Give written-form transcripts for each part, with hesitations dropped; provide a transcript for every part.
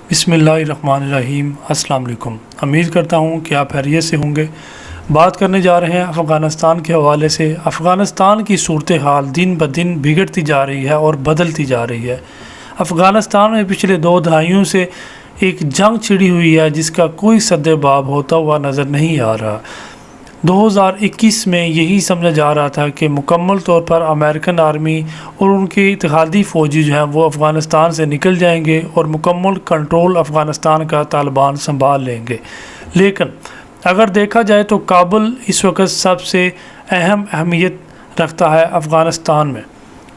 بسم اللہ الرحمن الرحیم۔ السلام علیکم۔ امید کرتا ہوں کہ آپ خیریت سے ہوں گے۔ بات کرنے جا رہے ہیں افغانستان کے حوالے سے۔ افغانستان کی صورتحال دن بدن بگڑتی جا رہی ہے اور بدلتی جا رہی ہے۔ افغانستان میں پچھلے 2 دہائیوں سے ایک جنگ چھڑی ہوئی ہے جس کا کوئی سد باب ہوتا ہوا نظر نہیں آ رہا۔ 2021 میں یہی سمجھا جا رہا تھا کہ مکمل طور پر امریکن آرمی اور ان کے اتحادی فوجی جو ہیں وہ افغانستان سے نکل جائیں گے اور مکمل کنٹرول افغانستان کا طالبان سنبھال لیں گے، لیکن اگر دیکھا جائے تو کابل اس وقت سب سے اہمیت رکھتا ہے افغانستان میں۔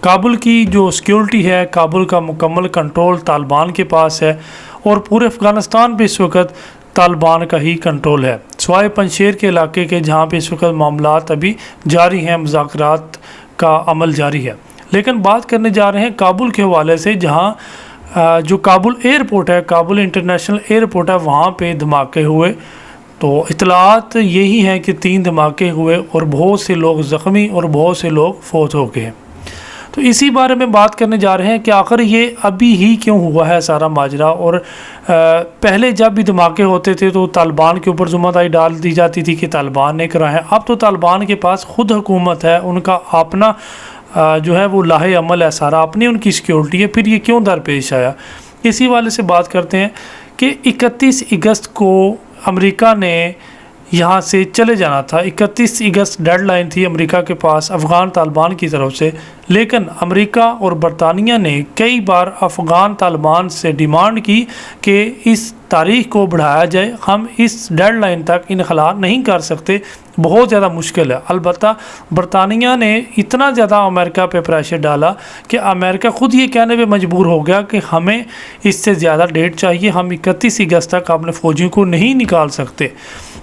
کابل کی جو سیکیورٹی ہے، کابل کا مکمل کنٹرول طالبان کے پاس ہے اور پورے افغانستان پہ اس وقت طالبان کا ہی کنٹرول ہے، سوائے پنجشیر کے علاقے کے جہاں پہ اس وقت معاملات ابھی جاری ہیں، مذاکرات کا عمل جاری ہے۔ لیکن بات کرنے جا رہے ہیں کابل کے حوالے سے، جہاں جو کابل ایئرپورٹ ہے، کابل انٹرنیشنل ایئرپورٹ ہے، وہاں پہ دھماکے ہوئے۔ تو اطلاعات یہی ہیں کہ 3 دھماکے ہوئے اور بہت سے لوگ زخمی اور بہت سے لوگ فوت ہو گئے۔ تو اسی بارے میں بات کرنے جا رہے ہیں کہ آخر یہ ابھی ہی کیوں ہوا ہے سارا ماجرا، اور پہلے جب بھی دھماکے ہوتے تھے تو طالبان کے اوپر ذمہ داری ڈال دی جاتی تھی کہ طالبان نے کرائے ہیں۔ اب تو طالبان کے پاس خود حکومت ہے، ان کا اپنا جو ہے وہ لاہے عمل ہے سارا، اپنی ان کی سیکیورٹی ہے، پھر یہ کیوں درپیش آیا؟ اسی والے سے بات کرتے ہیں کہ 31 اگست کو امریکہ نے یہاں سے چلے جانا تھا۔ 31 اگست ڈیڈ لائن تھی امریکہ کے پاس افغان طالبان کی طرف سے، لیکن امریکہ اور برطانیہ نے کئی بار افغان طالبان سے ڈیمانڈ کی کہ اس تاریخ کو بڑھایا جائے، ہم اس ڈیڈ لائن تک انخلا نہیں کر سکتے، بہت زیادہ مشکل ہے۔ البتہ برطانیہ نے اتنا زیادہ امریکہ پہ پریشر ڈالا کہ امریکہ خود یہ کہنے پہ مجبور ہو گیا کہ ہمیں اس سے زیادہ ڈیٹ چاہیے، ہم 31 اگست تک اپنے فوجیوں کو نہیں نکال سکتے۔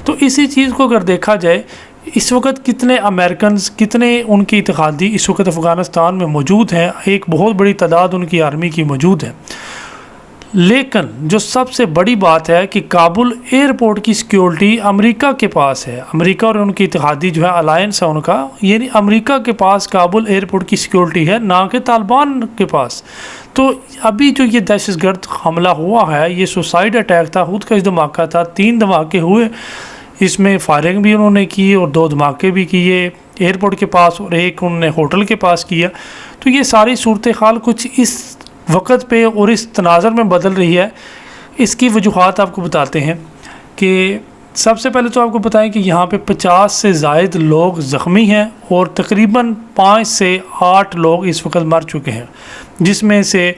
تو اسی چیز کو اگر دیکھا جائے، اس وقت کتنے امریکنز، کتنے ان کی اتحادی اس وقت افغانستان میں موجود ہیں، ایک بہت بڑی تعداد ان کی آرمی کی موجود ہے۔ لیکن جو سب سے بڑی بات ہے کہ کابل ایئرپورٹ کی سیکیورٹی امریکہ کے پاس ہے، امریکہ اور ان کی اتحادی جو ہے الائنس ہے ان کا، یعنی امریکہ کے پاس کابل ایئرپورٹ کی سیکیورٹی ہے، نہ کہ طالبان کے پاس۔ تو ابھی جو یہ دہشت گرد حملہ ہوا ہے، یہ سوسائڈ اٹیک تھا، خود کا دھماکہ تھا، 3 دھماکے ہوئے، اس میں فائرنگ بھی انہوں نے کی اور 2 دھماکے بھی کیے ایئرپورٹ کے پاس اور ایک انہوں نے ہوٹل کے پاس کیا۔ تو یہ ساری صورتحال کچھ اس وقت پہ اور اس تناظر میں بدل رہی ہے۔ اس کی وجوہات آپ کو بتاتے ہیں کہ سب سے پہلے تو آپ کو بتائیں کہ یہاں پہ 50 سے زائد لوگ زخمی ہیں اور تقریباً 5 سے 8 لوگ اس وقت مر چکے ہیں، جس میں سے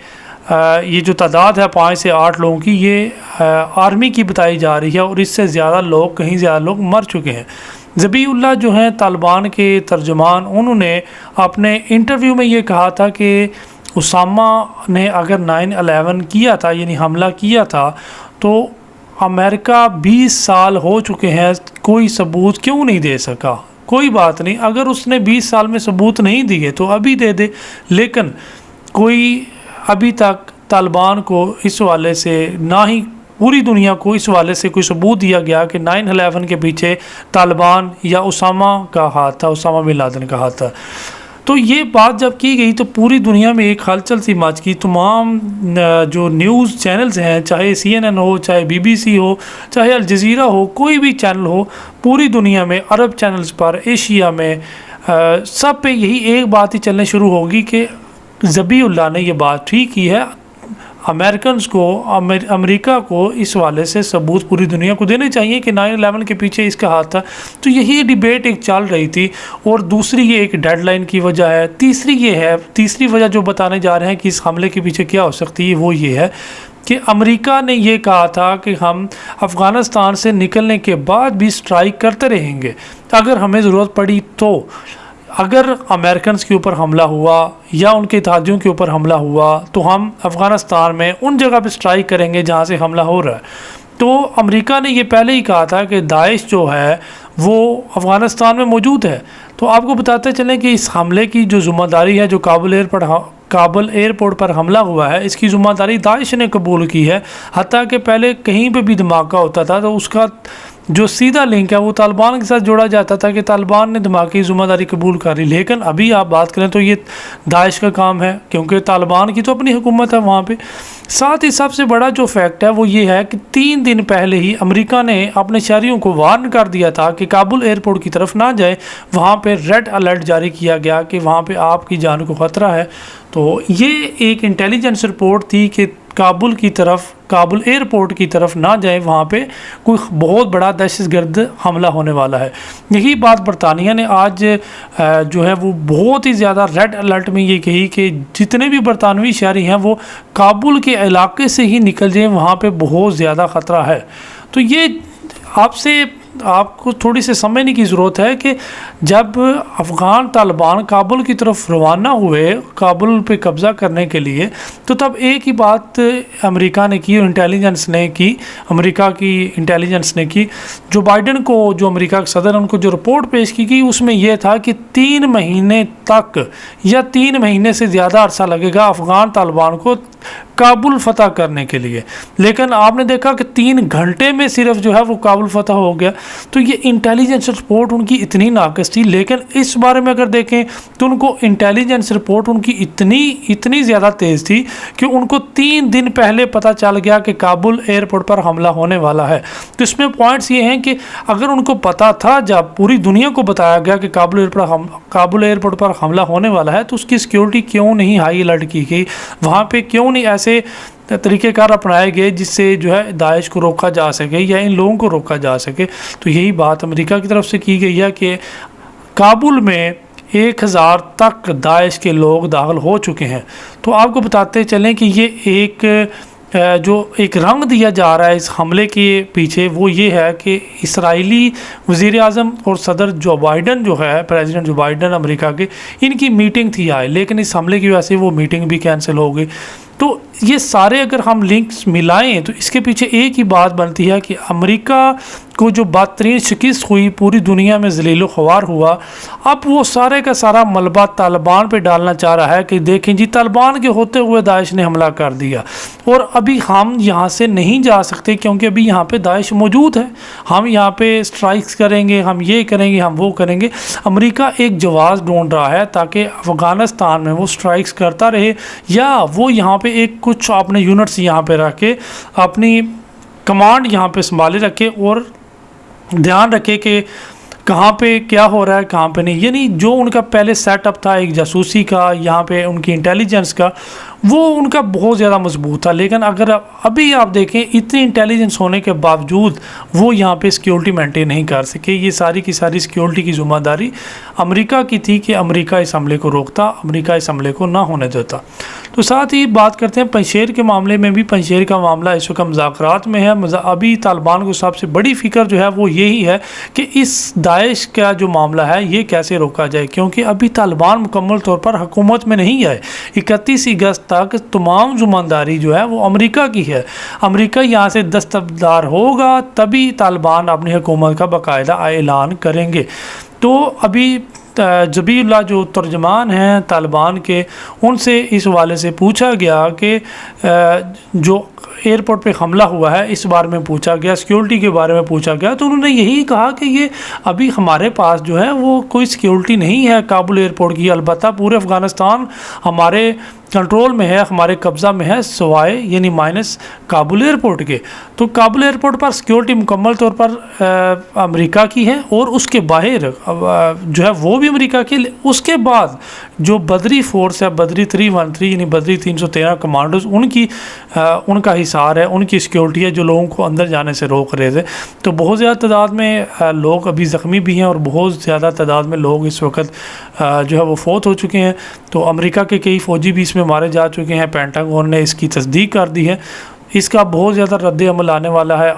یہ جو تعداد ہے 5 سے 8 لوگوں کی، یہ آرمی کی بتائی جا رہی ہے، اور اس سے زیادہ لوگ، کہیں زیادہ لوگ مر چکے ہیں۔ ذبیح اللہ جو ہیں طالبان کے ترجمان، انہوں نے اپنے انٹرویو میں یہ کہا تھا کہ اسامہ نے اگر 9/11 کیا تھا، یعنی حملہ کیا تھا، تو امریکہ 20 سال ہو چکے ہیں، کوئی ثبوت کیوں نہیں دے سکا؟ کوئی بات نہیں، اگر اس نے 20 سال میں ثبوت نہیں دیے تو ابھی دے دے، لیکن کوئی ابھی تک طالبان کو اس حوالے سے، نہ ہی پوری دنیا کو اس حوالے سے کوئی ثبوت دیا گیا کہ 9/11 کے پیچھے طالبان یا اسامہ کا ہاتھ تھا، اسامہ بن لادن کا ہاتھ تھا۔ تو یہ بات جب کی گئی تو پوری دنیا میں ایک ہلچل سی مچ گئی۔ تمام جو نیوز چینلز ہیں، چاہے CNN ہو، چاہے BBC ہو، چاہے الجزیرہ ہو، کوئی بھی چینل ہو، پوری دنیا میں، عرب چینلز پر، ایشیا میں، سب پہ یہی ایک بات ہی چلنے شروع ہوگی کہ ذبیح اللہ نے یہ بات ٹھیک کی ہے، امریکنز کو، امریکہ کو اس حوالے سے ثبوت پوری دنیا کو دینے چاہیے کہ 9/11 کے پیچھے اس کا ہاتھ تھا۔ تو یہی ڈیبیٹ ایک چل رہی تھی، اور دوسری یہ ایک ڈیڈ لائن کی وجہ ہے۔ تیسری وجہ جو بتانے جا رہے ہیں کہ اس حملے کے پیچھے کیا ہو سکتی ہے، وہ یہ ہے کہ امریکہ نے یہ کہا تھا کہ ہم افغانستان سے نکلنے کے بعد بھی سٹرائک کرتے رہیں گے اگر ہمیں ضرورت پڑی تو۔ اگر امریکنز کے اوپر حملہ ہوا یا ان کے اتحادیوں کے اوپر حملہ ہوا تو ہم افغانستان میں ان جگہ پہ سٹرائک کریں گے جہاں سے حملہ ہو رہا ہے۔ تو امریکہ نے یہ پہلے ہی کہا تھا کہ داعش جو ہے وہ افغانستان میں موجود ہے۔ تو آپ کو بتاتے چلیں کہ اس حملے کی جو ذمہ داری ہے، جو کابل ایئرپورٹ پر حملہ ہوا ہے، اس کی ذمہ داری داعش نے قبول کی ہے۔ حتیٰ کہ پہلے کہیں پہ بھی دھماکہ ہوتا تھا تو اس کا जो सीधा लिंक है वो तालिबान के साथ जोड़ा जाता था कि तालिबान ने धमाके की ज़िम्मेदारी कबूल कर ली। लेकिन अभी आप बात करें तो ये दाइश का काम है, क्योंकि तालिबान की तो अपनी हुकूमत है वहाँ पे। साथ ही सबसे बड़ा जो फैक्ट है वो ये है कि 3 दिन पहले ही अमेरिका ने अपने शहरियों को वार्न कर दिया था कि काबुल एयरपोर्ट की तरफ ना जाए, वहाँ पे रेड अलर्ट जारी किया गया कि वहाँ पे आपकी जान को ख़तरा है। तो ये एक इंटेलिजेंस रिपोर्ट थी कि काबुल एयरपोर्ट की तरफ ना जाए, वहाँ पे कोई बहुत बड़ा दहशतगर्द हमला होने वाला है। यही बात बरतानिया ने आज जो है वो बहुत ही ज़्यादा रेड अलर्ट में ये कही कि जितने भी बरतानवी शहरी हैं वो काबुल के इलाके से ही निकल जाएं, वहाँ पे बहुत ज़्यादा ख़तरा है। तो ये आपको थोड़ी सी समझने की ज़रूरत है कि जब अफ़गान तालिबान काबुल की तरफ रवाना हुए काबुल पे कब्ज़ा करने के लिए, तो तब एक ही बात अमेरिका ने की, अमेरिका की इंटेलिजेंस ने की। जो बाइडन को, जो अमेरिका के सदर, उनको जो रिपोर्ट पेश की गई उसमें यह था कि 3 महीने तक या 3 महीने से ज़्यादा अरसा लगेगा अफ़गान तालिबान को काबुल फ़तह करने के लिए। लेकिन आपने देखा कि 3 घंटे में सिर्फ जो है वो काबुल फ़तह हो गया। तो ये इंटेलिजेंस रिपोर्ट उनकी इतनी नाक़िस थी। लेकिन इस बारे में अगर देखें तो उनको इंटेलिजेंस रिपोर्ट उनकी इतनी ज़्यादा तेज़ थी कि उनको 3 दिन पहले पता चल गया कि काबुल एयरपोर्ट पर हमला होने वाला है। तो इसमें पॉइंट्स ये हैं कि अगर उनको पता था, जब पूरी दुनिया को बताया गया कि काबुल एयरपोर्ट पर हमला होने वाला है, तो उसकी सिक्योरिटी क्यों नहीं हाई अलर्ट की गई, वहाँ पे क्यों नहीं ऐसे तरीक़ेकार अपनाए गए जिससे जो है दाइश को रोका जा सके या इन लोगों को रोका जा सके। तो यही बात अमेरिका की तरफ से की गई है कि काबुल में 1000 तक दाइश के लोग दाखिल हो चुके हैं। तो आपको बताते चलें कि ये जो एक रंग दिया जा रहा है इस हमले के पीछे, वो ये है कि इसराइली वज़ीर आज़म और सदर जो बाइडन जो है, प्रेसिडेंट जो बाइडन अमेरिका के, इनकी मीटिंग थी आज, लेकिन इस हमले की वजह से वो मीटिंग भी कैंसिल हो गई। तो ये सारे अगर हम लिंक्स मिलाएं तो इसके पीछे एक ही बात बनती है कि अमेरिका को जो बदतरीन शिकस्त हुई, पूरी दुनिया में ज़लील ख्वार हुआ, अब वो सारे का सारा मलबा तालिबान पे डालना चाह रहा है कि देखें जी, तालिबान के होते हुए दाइश ने हमला कर दिया और अभी हम यहाँ से नहीं जा सकते क्योंकि अभी यहाँ पे दाइश मौजूद है, हम यहाँ पे स्ट्राइक्स करेंगे, हम ये करेंगे, हम वो करेंगे। अमेरिका एक जवाब ढूंढ रहा है ताकि अफ़गानिस्तान में वो स्ट्राइक्स करता रहे, या वो यहाँ पे एक कुछ अपने यूनिट्स यहाँ पे रख के अपनी कमांड यहाँ पे संभाले रखे और ध्यान रखे कि कहाँ पे क्या हो रहा है, कहाँ पे नहीं। यानी जो उनका पहले सेटअप था एक जासूसी का, यहाँ पे उनकी इंटेलिजेंस का, वो उनका बहुत ज़्यादा मजबूत था। लेकिन अगर अभी आप देखें, इतनी इंटेलिजेंस होने के बावजूद वो यहाँ पे सिक्योरिटी मेंटेन नहीं कर सके। ये सारी की सारी सिक्योरिटी की ज़िम्मेदारी अमेरिका की थी कि अमेरिका इस हमले को रोकता, अमेरिका इस हमले को ना होने देता। तो साथ ही बात करते हैं पंजशेर के मामले में भी। पंजशेर का मामला इस वक्त मुज़ाकरात में है। अभी तालिबान को सबसे बड़ी फ़िक्र जो है वो यही है कि इस दाइश का जो मामला है ये कैसे रोका जाए, क्योंकि अभी तालिबान मुकम्मल तौर पर हुकूमत में नहीं आए। 31 अगस्त तक तमाम ज़िम्मेदारी जो है वो अमेरिका की है। अमेरिका यहाँ से दस्तबरदार होगा तभी तालिबान अपनी हुकूमत का बाकायदा ऐलान करेंगे। तो अभी ज़बीउल्लाह जो तर्जमान हैं तालिबान के, उनसे इस हवाले से पूछा गया कि जो एयरपोर्ट पे हमला हुआ है इस बारे में पूछा गया, सिक्योरिटी के बारे में पूछा गया, तो उन्होंने यही कहा कि ये अभी हमारे पास जो है वो कोई सिक्योरिटी नहीं है काबुल एयरपोर्ट की। अलबत्ता पूरे अफ़गानिस्तान हमारे कंट्रोल में है, हमारे कब्ज़ा में है, सवाए यानी माइनस काबुल एयरपोर्ट के। तो काबुल एयरपोर्ट पर सिक्योरिटी मुकम्मल तौर पर अमेरिका की है और उसके बाहर जो है वो भी अमेरिका की। उसके बाद जो बदरी फोर्स है, बदरी 313 यानी बदरी 313 कमांडोज, उनका हिसार है, उनकी सिक्योरिटी है जो लोगों को अंदर जाने से रोक रहे थे। तो बहुत ज़्यादा तादाद में लोग अभी ज़ख्मी भी हैं और बहुत ज़्यादा तादाद में लोग इस वक्त जो है वो फौत हो चुके हैं। तो अमेरिका के कई फ़ौजी भी इसमें मारे जा चुके हैं। पेंटागन ने इसकी तस्दीक कर दी है। इसका बहुत ज़्यादा रद्द अमल आने वाला है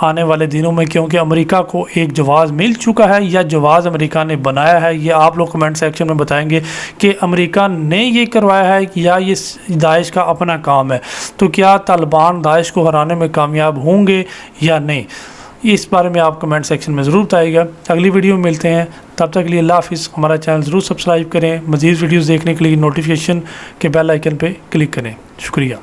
आने वाले दिनों में, क्योंकि अमेरिका को एक जवाब मिल चुका है या जवाब अमेरिका ने बनाया है। ये आप लोग कमेंट सेक्शन में बताएंगे कि अमेरिका ने ये करवाया है या ये दाइश का अपना काम है। तो क्या तालिबान दाइश को हराने में कामयाब होंगे या नहीं, इस बारे में आप कमेंट सेक्शन में ज़रूर बताइएगा। अगली वीडियो में मिलते हैं, तब तक के लिए अल्लाह हाफ़िज़। हमारा चैनल ज़रूर सब्सक्राइब करें। मज़ीद वीडियोज़ देखने के लिए नोटिफिकेशन के बेल आइकन पर क्लिक करें। शुक्रिया।